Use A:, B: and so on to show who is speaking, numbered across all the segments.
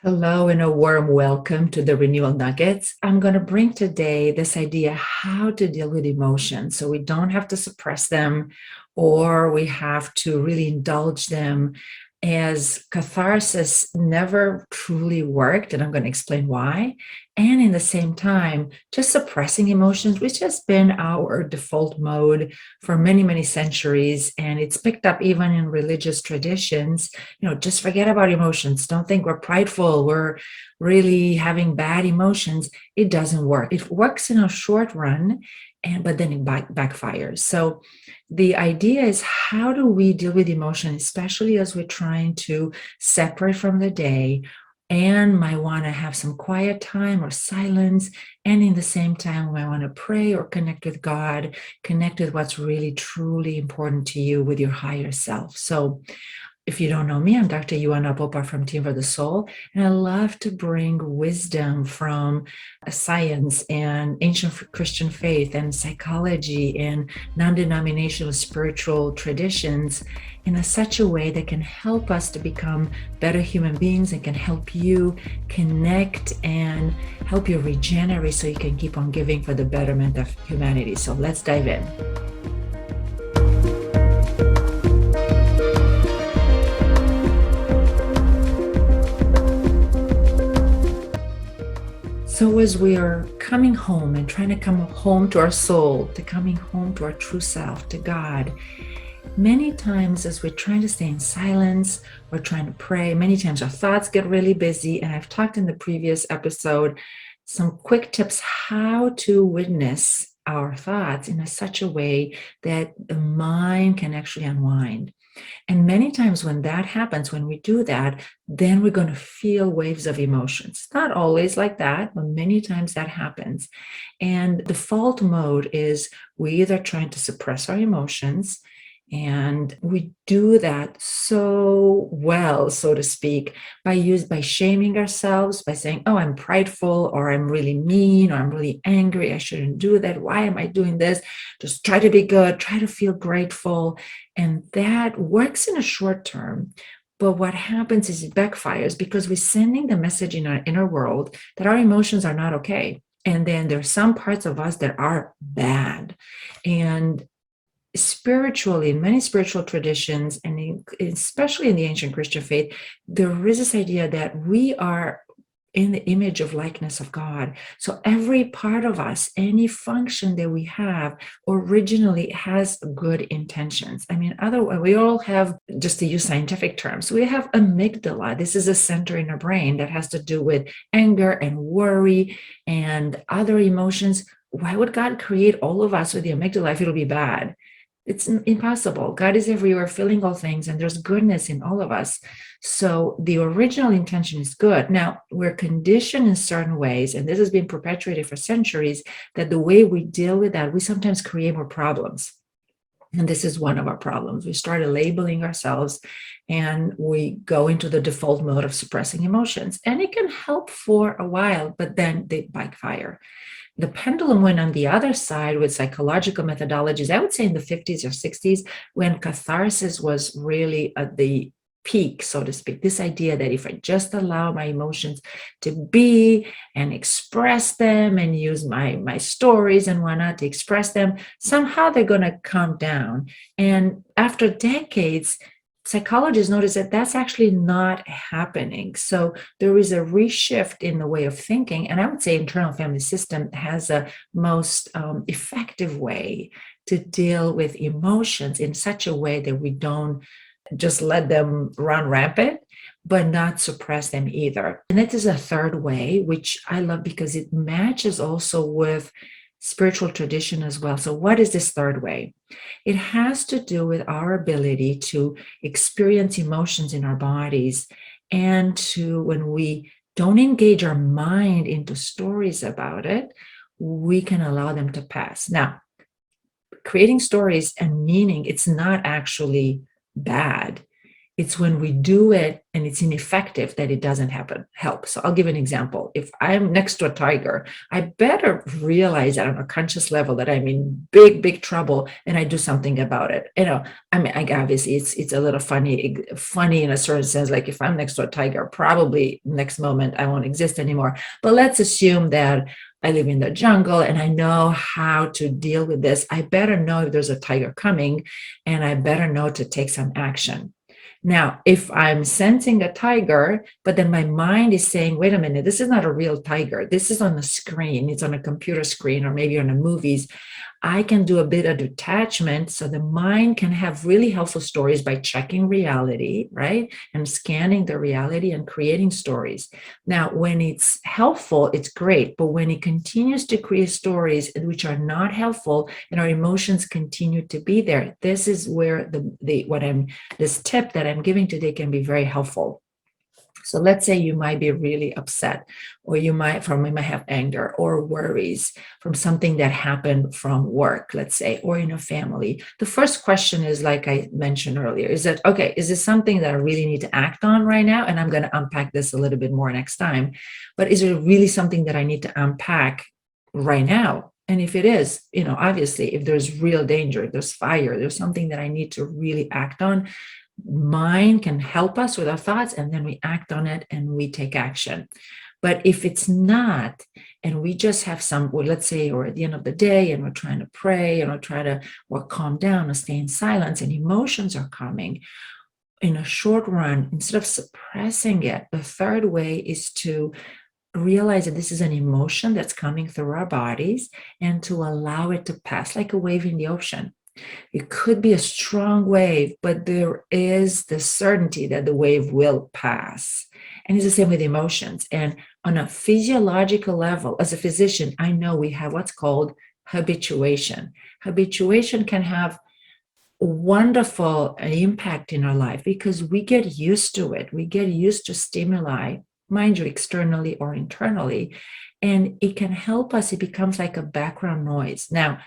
A: Hello and a warm welcome to the Renewal Nuggets. I'm going to bring today this idea how to deal with emotions so we don't have to suppress them or we have to really indulge them, as catharsis never truly worked, and I'm going to explain why. And in the same time, just suppressing emotions, which has been our default mode for many, many centuries, and it's picked up even in religious traditions. Just forget about emotions. Don't think we're prideful, we're really having bad emotions. It doesn't work. It works in a short run, but then it backfires. So the idea is, how do we deal with emotion, especially as we're trying to separate from the day and might want to have some quiet time or silence, and in the same time we might want to pray or connect with God, connect with what's really truly important to you, with your higher self. So if you don't know me, I'm Dr. Ioana Popa from Team for the Soul, and I love to bring wisdom from science and ancient Christian faith and psychology and non-denominational spiritual traditions in such a way that can help us to become better human beings and can help you connect and help you regenerate so you can keep on giving for the betterment of humanity. So let's dive in. So as we are coming home and trying to come home to our soul, to coming home to our true self, to God, many times as we're trying to stay in silence, we're trying to pray, many times our thoughts get really busy. And I've talked in the previous episode some quick tips how to witness our thoughts in such a way that the mind can actually unwind. And many times when that happens, when we do that, then we're going to feel waves of emotions. Not always like that, but many times that happens. And default mode is we either trying to suppress our emotions, and we do that so well, so to speak, by shaming ourselves, by saying, oh, I'm prideful, or I'm really mean, or I'm really angry, I shouldn't do that, why am I doing this? Just try to be good, try to feel grateful. And that works in a short term. But what happens is it backfires because we're sending the message in our inner world that our emotions are not okay. And then there's some parts of us that are bad. And spiritually, in many spiritual traditions, and especially in the ancient Christian faith, there is this idea that we are in the image of likeness of God. So every part of us, any function that we have, originally has good intentions. I mean, otherwise, we all have, just to use scientific terms, we have amygdala. This is a center in our brain that has to do with anger and worry and other emotions. Why would God create all of us with the amygdala if it'll be bad? It's impossible. God is everywhere, filling all things, and there's goodness in all of us. So the original intention is good. Now, we're conditioned in certain ways, and this has been perpetuated for centuries, that the way we deal with that, we sometimes create more problems. And this is one of our problems. We started labeling ourselves and we go into the default mode of suppressing emotions. And it can help for a while, but then they backfire. The pendulum went on the other side with psychological methodologies, I would say in the 50s or 60s, when catharsis was really at the peak, so to speak. This idea that if I just allow my emotions to be and express them and use my stories and whatnot to express them, somehow they're going to calm down. And after decades, psychologists notice that that's actually not happening. So there is a reshift in the way of thinking. And I would say internal family system has a most effective way to deal with emotions in such a way that we don't just let them run rampant, but not suppress them either. And that is a third way, which I love because it matches also with spiritual tradition as well. So what is this third way? It has to do with our ability to experience emotions in our bodies, and to, when we don't engage our mind into stories about it, we can allow them to pass. Now, creating stories and meaning, it's not actually bad. It's when we do it and it's ineffective that it doesn't help. So I'll give an example. If I'm next to a tiger, I better realize that on a conscious level that I'm in big, big trouble and I do something about it. I mean, obviously it's a little funny in a certain sense. Like if I'm next to a tiger, probably next moment I won't exist anymore. But let's assume that I live in the jungle and I know how to deal with this. I better know if there's a tiger coming, and I better know to take some action. Now, if I'm sensing a tiger, but then my mind is saying, wait a minute, this is not a real tiger. This is on the screen. It's on a computer screen or maybe on a movies. I can do a bit of detachment so the mind can have really helpful stories by checking reality, right? And scanning the reality and creating stories. Now, when it's helpful, it's great. But when it continues to create stories which are not helpful and our emotions continue to be there, this is where this tip that I'm giving today can be very helpful. So let's say you might be really upset, or you might have anger or worries from something that happened from work, let's say, or in a family. The first question is, like I mentioned earlier, is that, okay, is this something that I really need to act on right now? And I'm going to unpack this a little bit more next time. But is it really something that I need to unpack right now? And if it is, obviously, if there's real danger, there's fire, there's something that I need to really act on, mind can help us with our thoughts, and then we act on it and we take action. But if it's not, and we just have let's say we're at the end of the day and we're trying to pray and we're trying to calm down or stay in silence, and emotions are coming in a short run, instead of suppressing it, the third way is to realize that this is an emotion that's coming through our bodies and to allow it to pass like a wave in the ocean. It could be a strong wave, but there is the certainty that the wave will pass. And it's the same with emotions. And on a physiological level, as a physician, I know we have what's called habituation. Habituation can have a wonderful impact in our life because we get used to it. We get used to stimuli, mind you, externally or internally, and it can help us. It becomes like a background noise. Now,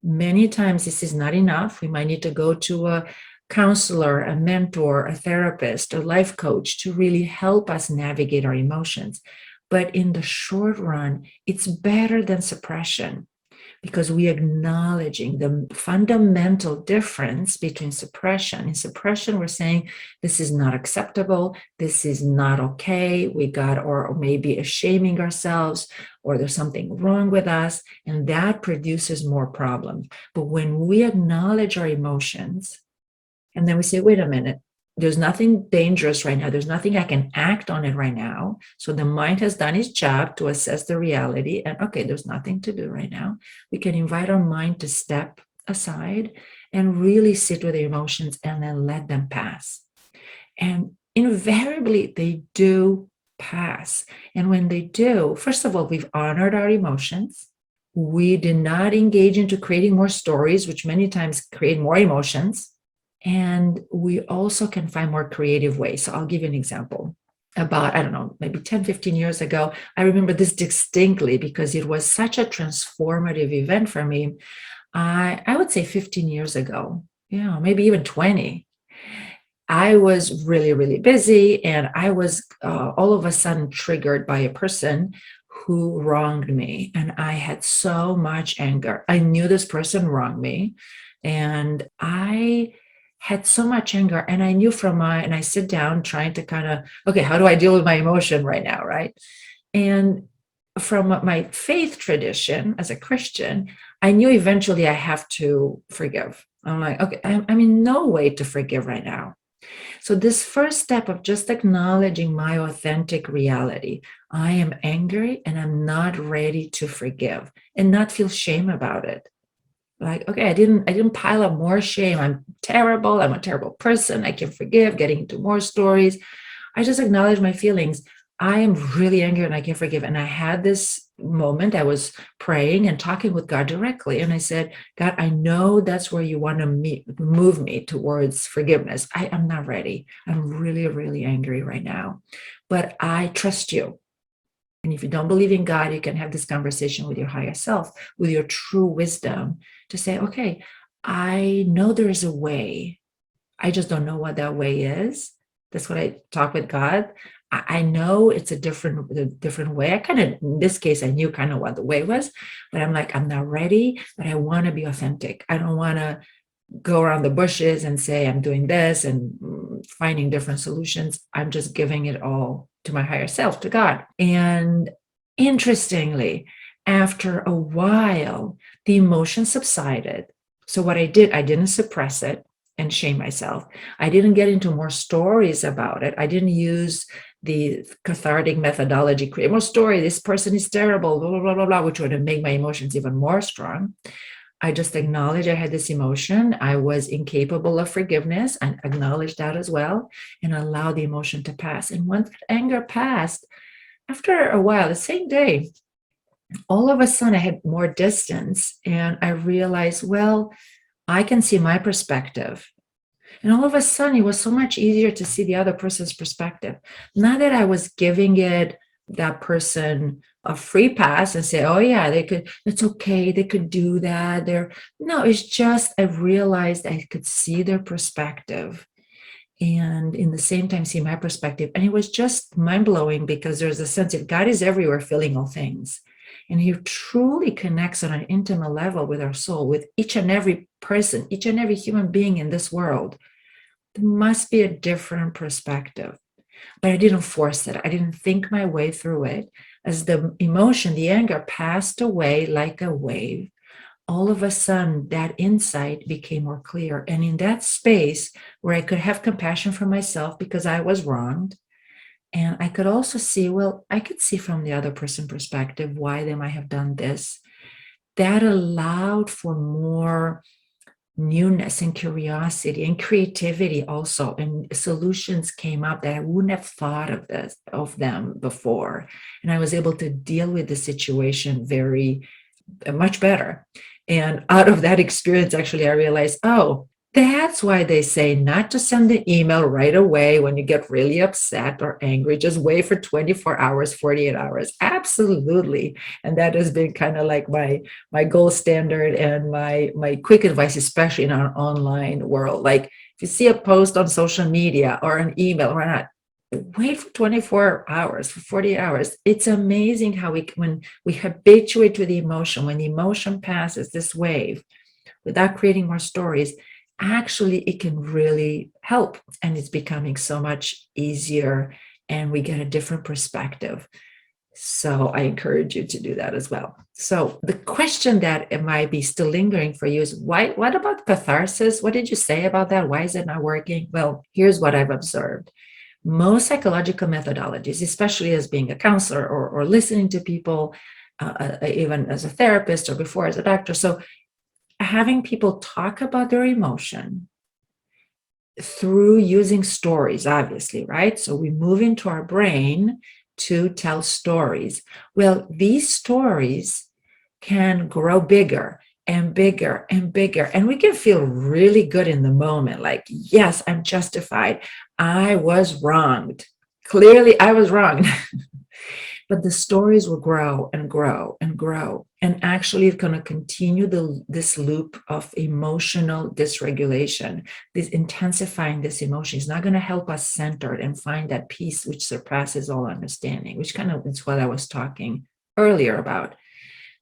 A: many times this is not enough. We might need to go to a counselor, a mentor, a therapist, a life coach to really help us navigate our emotions. But in the short run, it's better than suppression, because we are acknowledging the fundamental difference between suppression. In suppression, we're saying this is not acceptable, this is not okay, or maybe shaming ourselves, or there's something wrong with us, and that produces more problems. But when we acknowledge our emotions, and then we say, wait a minute, there's nothing dangerous right now. There's nothing I can act on it right now. So the mind has done its job to assess the reality. And okay, there's nothing to do right now. We can invite our mind to step aside and really sit with the emotions and then let them pass. And invariably, they do pass. And when they do, first of all, we've honored our emotions. We did not engage into creating more stories, which many times create more emotions. And we also can find more creative ways. So I'll give you an example. About, I don't know, maybe 10, 15 years ago, I remember this distinctly because it was such a transformative event for me. I would say 15 years ago, maybe even 20. I was really, really busy, and I was all of a sudden triggered by a person who wronged me. And I had so much anger. I knew this person wronged me, and I had so much anger, and I knew and I sit down trying to kind of, okay, how do I deal with my emotion right now, right? And from my faith tradition as a Christian, I knew eventually I have to forgive. I'm like, okay, I'm in no way to forgive right now. So this first step of just acknowledging my authentic reality, I am angry and I'm not ready to forgive, and not feel shame about it. Like, okay, I didn't pile up more shame. I'm terrible. I'm a terrible person. I can forgive, getting into more stories. I just acknowledge my feelings. I am really angry and I can forgive. And I had this moment. I was praying and talking with God directly. And I said, God, I know that's where you want to move me towards forgiveness. I am not ready. I'm really, really angry right now. But I trust you. And if you don't believe in God, you can have this conversation with your higher self, with your true wisdom, to say, okay, I know there is a way. I just don't know what that way is. That's what I talk with God. I know it's a different way. I kind of, in this case, I knew kind of what the way was, but I'm like, I'm not ready, but I want to be authentic. I don't want to go around the bushes and say, I'm doing this and finding different solutions. I'm just giving it all to my higher self, to God. And interestingly, after a while, the emotion subsided. So what I did, I didn't suppress it and shame myself. I didn't get into more stories about it. I didn't use the cathartic methodology, create more story. This person is terrible, blah, blah, blah, blah, blah, which would have made my emotions even more strong. I just acknowledged I had this emotion. I was incapable of forgiveness and acknowledged that as well and allowed the emotion to pass. And once that anger passed, after a while, the same day, all of a sudden I had more distance and I realized, well, I can see my perspective. And all of a sudden, it was so much easier to see the other person's perspective. Not that I was giving that person a free pass and say, oh, yeah, they could, it's okay, they could do that. No, it's just I realized I could see their perspective and in the same time see my perspective. And it was just mind-blowing because there's a sense that God is everywhere feeling all things. And he truly connects on an intimate level with our soul, with each and every person, each and every human being in this world. There must be a different perspective. But I didn't force it. I didn't think my way through it. As the emotion, the anger passed away like a wave, all of a sudden that insight became more clear. And in that space where I could have compassion for myself because I was wronged, and I could also see, well, I could see from the other person's perspective why they might have done this. That allowed for more newness and curiosity and creativity also, and solutions came up that I wouldn't have thought of them before. And I was able to deal with the situation very much better. And out of that experience, actually, I realized, oh, that's why they say not to send the email right away when you get really upset or angry. Just wait for 24 hours, 48 hours. Absolutely. And that has been kind of like my gold standard and my quick advice, especially in our online world. Like if you see a post on social media or an email or not, wait for 24 hours, for 48 hours. It's amazing how when we habituate to the emotion, when the emotion passes this wave, without creating more stories, actually it can really help. And it's becoming so much easier and we get a different perspective. So I encourage you to do that as well. So the question that it might be still lingering for you is what about catharsis? What did you say about that? Why is it not working? Well, here's what I've observed. Most psychological methodologies, especially as being a counselor or listening to people, even as a therapist or before as a doctor. So having people talk about their emotion through using stories, obviously, right? So we move into our brain to tell stories. Well, these stories can grow bigger and bigger and bigger. And we can feel really good in the moment. Like, yes, I'm justified. I was wronged. Clearly, I was wronged. But the stories will grow and grow and grow. And actually, it's going to continue this loop of emotional dysregulation, this intensifying this emotion is not going to help us center and find that peace which surpasses all understanding, which kind of is what I was talking earlier about.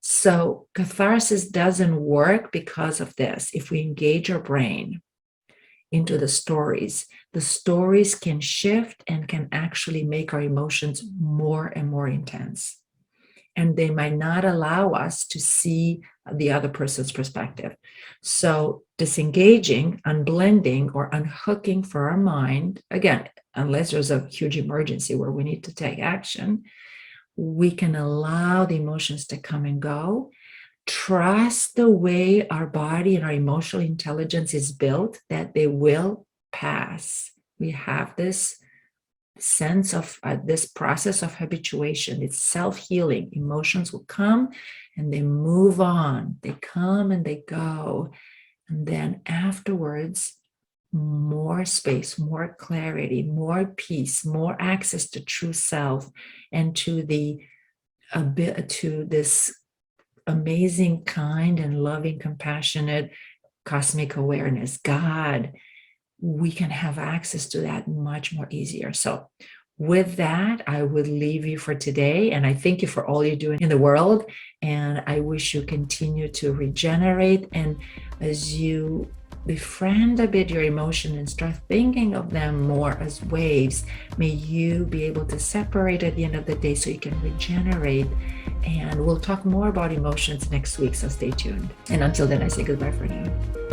A: So catharsis doesn't work because of this. If we engage our brain into the stories can shift and can actually make our emotions more and more intense. And they might not allow us to see the other person's perspective. So disengaging, unblending, or unhooking for our mind, again, unless there's a huge emergency where we need to take action, we can allow the emotions to come and go. Trust the way our body and our emotional intelligence is built, that they will pass. We have this sense of this process of habituation. It's self-healing. Emotions will come and they move on. They come and they go. And then afterwards, more space, more clarity, more peace, more access to true self and to this amazing, kind and loving, compassionate cosmic awareness, God, we can have access to that much more easier. So with that, I would leave you for today. And I thank you for all you're doing in the world. And I wish you continue to regenerate. And as you befriend a bit your emotion and start thinking of them more as waves, may you be able to separate at the end of the day so you can regenerate. And we'll talk more about emotions next week. So stay tuned. And until then, I say goodbye for now.